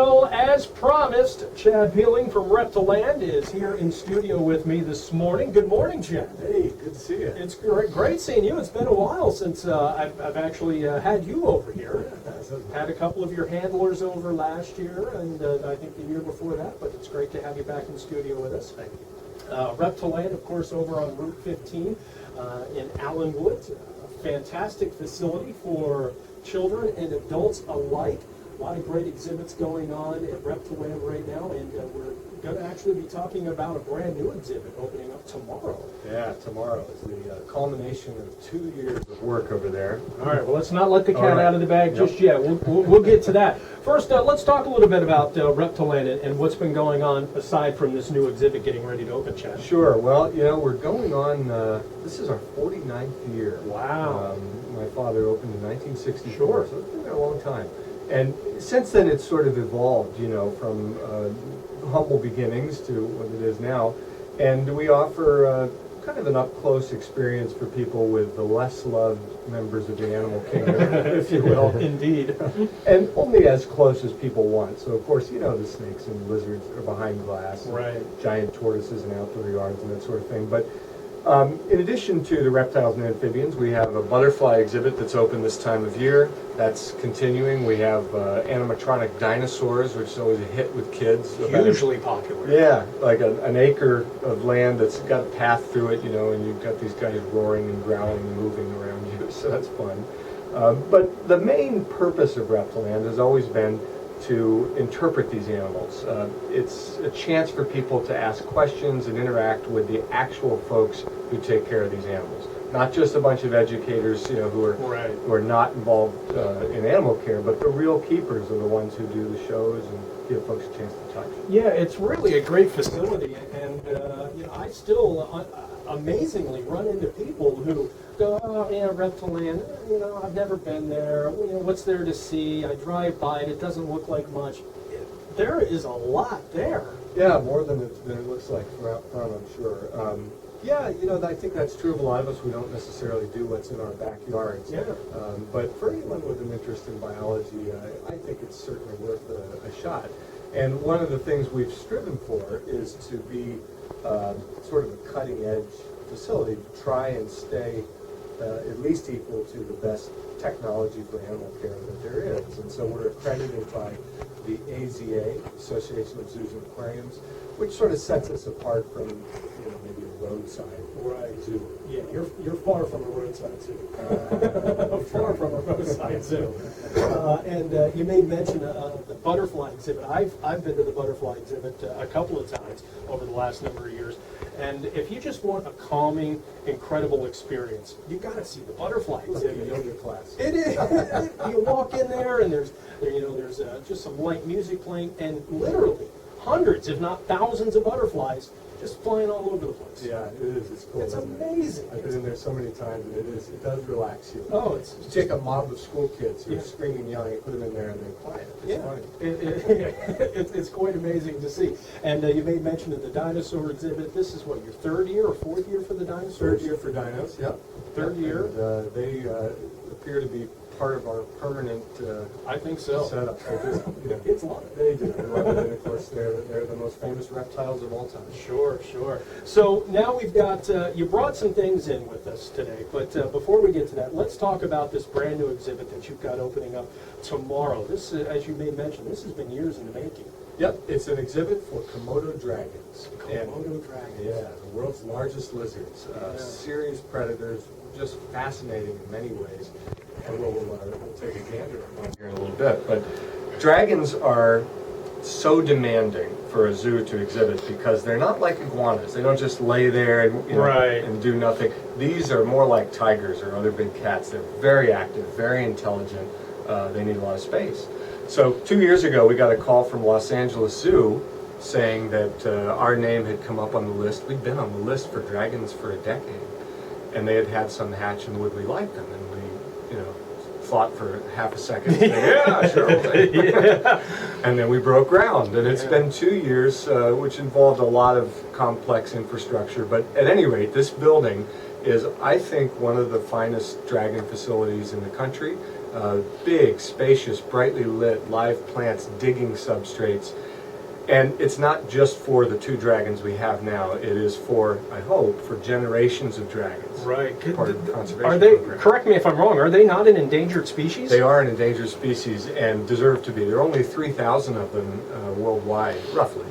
Well, as promised, Chad Peeling from Reptiland is here in studio with me this morning. Good morning, Chad. Hey, good to see you. It's great seeing you. It's been a while since I've actually had you over here. Had a couple of your handlers over last year, and I think the year before that, but it's great to have you back in studio with us. Thank you. Reptiland, of course, over on Route 15 in Allenwood. A fantastic facility for children and adults alike. A lot of great exhibits going on at Reptiland right now, and we're going to actually be talking about a brand new exhibit opening up tomorrow. Yeah, tomorrow is the culmination of 2 years of work over there. All right, well, let's not let the cat out of the bag just yet. We'll get to that. First, let's talk a little bit about Reptiland and what's been going on aside from this new exhibit getting ready to open, Chad. Sure. Well, you know, we're going on, this is our 49th year. Wow. My father opened in 1964, Sure. so it's been there a long time. And since then, it's sort of evolved, you know, from humble beginnings to what it is now. And we offer kind of an up-close experience for people with the less loved members of the animal kingdom, if you will. Indeed. And only as close as people want. So, of course, you know, the snakes and lizards are behind glass. Right. Giant tortoises in outdoor yards and that sort of thing. But in addition to the reptiles and amphibians, we have a butterfly exhibit that's open this time of year. That's continuing. We have animatronic dinosaurs, which is always a hit with kids. Hugely popular. Yeah, like an acre of land that's got a path through it, you know, and you've got these guys roaring and growling and moving around you, so that's fun. But the main purpose of Reptiland has always been to interpret these animals. It's a chance for people to ask questions and interact with the actual folks who take care of these animals. Not just a bunch of educators, you know, who are not involved in animal care, but the real keepers are the ones who do the shows and give folks a chance to touch. Yeah, it's really a great facility, and you know, I still amazingly run into people who go, oh yeah, Reptiland, you know, I've never been there, you know, what's there to see? I drive by it, it doesn't look like much. There is a lot there. Yeah, more than it looks like from out front, I'm sure. Yeah, you know, I think that's true of a lot of us. We don't necessarily do what's in our backyards. Yeah. But for anyone with an interest in biology, I think it's certainly worth a shot. And one of the things we've striven for is to be sort of a cutting-edge facility, to try and stay at least equal to the best technology for animal care that there is. And so we're accredited by the AZA, Association of Zoos and Aquariums, which sort of sets us apart from, you know, maybe a roadside zoo. Yeah, you're far from a roadside zoo. Far from a roadside zoo. And you made mention of the butterfly exhibit. I've been to the butterfly exhibit a couple of times over the last number of years. And if you just want a calming, incredible experience, you got to see the butterfly exhibit. Like a yoga class. It is. You walk in there, and there's just some light music playing, and literally hundreds, if not thousands, of butterflies just flying all over the place. Yeah, it is. It's cool. It's amazing. I've been in there so many times, and it does relax you. Oh, it's You take a mob of school kids who are screaming, yelling, put them in there, and they're quiet. It's funny. It's quite amazing to see. And you made mention of the dinosaur exhibit. This is what, your third year or fourth year for the dinosaurs? Third year for dinos, yep. Third year. And, they appear to be part of our permanent I think so. setup. It's a lot. They do. They love it. And of course, they're the most famous reptiles of all time. Sure. So now we've got, you brought some things in with us today, but before we get to that, let's talk about this brand new exhibit that you've got opening up tomorrow. This, as you made mention, this has been years in the making. Yep, it's an exhibit for Komodo dragons. Komodo dragons. Yeah, the world's largest lizards. Serious predators, just fascinating in many ways. And we'll take a gander at one here in a little bit. But dragons are so demanding for a zoo to exhibit because they're not like iguanas. They don't just lay there and, and do nothing. These are more like tigers or other big cats. They're very active, very intelligent. They need a lot of space. So 2 years ago, we got a call from Los Angeles Zoo saying that our name had come up on the list. We'd been on the list for dragons for a decade, and they had some hatch and would we like them? And we, you know, thought for half a second. Yeah, sure. And then we broke ground, and it's been 2 years, which involved a lot of complex infrastructure. But at any rate, this building is, I think, one of the finest dragon facilities in the country. Big, spacious, brightly lit, live plants, digging substrates. And it's not just for the 2 dragons we have now. It is for, I hope, for generations of dragons. Right. Part of the conservation Are they, program. correct me if I'm wrong, are they not an endangered species? They are an endangered species and deserve to be. There are only 3,000 of them worldwide, roughly.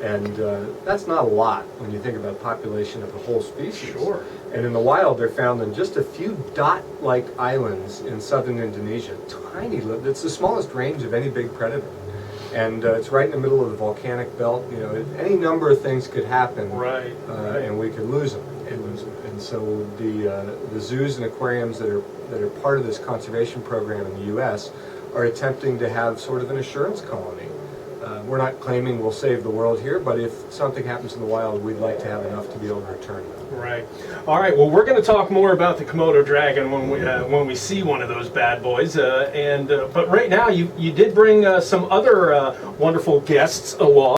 And that's not a lot when you think about the population of the whole species. Sure. And in the wild, they're found in just a few dot-like islands in southern Indonesia. Tiny, it's the smallest range of any big predator. And it's right in the middle of the volcanic belt. You know, any number of things could happen, Right. and we could lose them. And so the zoos and aquariums that are part of this conservation program in the U.S. are attempting to have sort of an assurance colony. We're not claiming we'll save the world here, but if something happens in the wild, we'd like to have enough to be able to return them. Right. All right. Well, we're going to talk more about the Komodo dragon when we see one of those bad boys. But right now, you did bring some other wonderful guests along.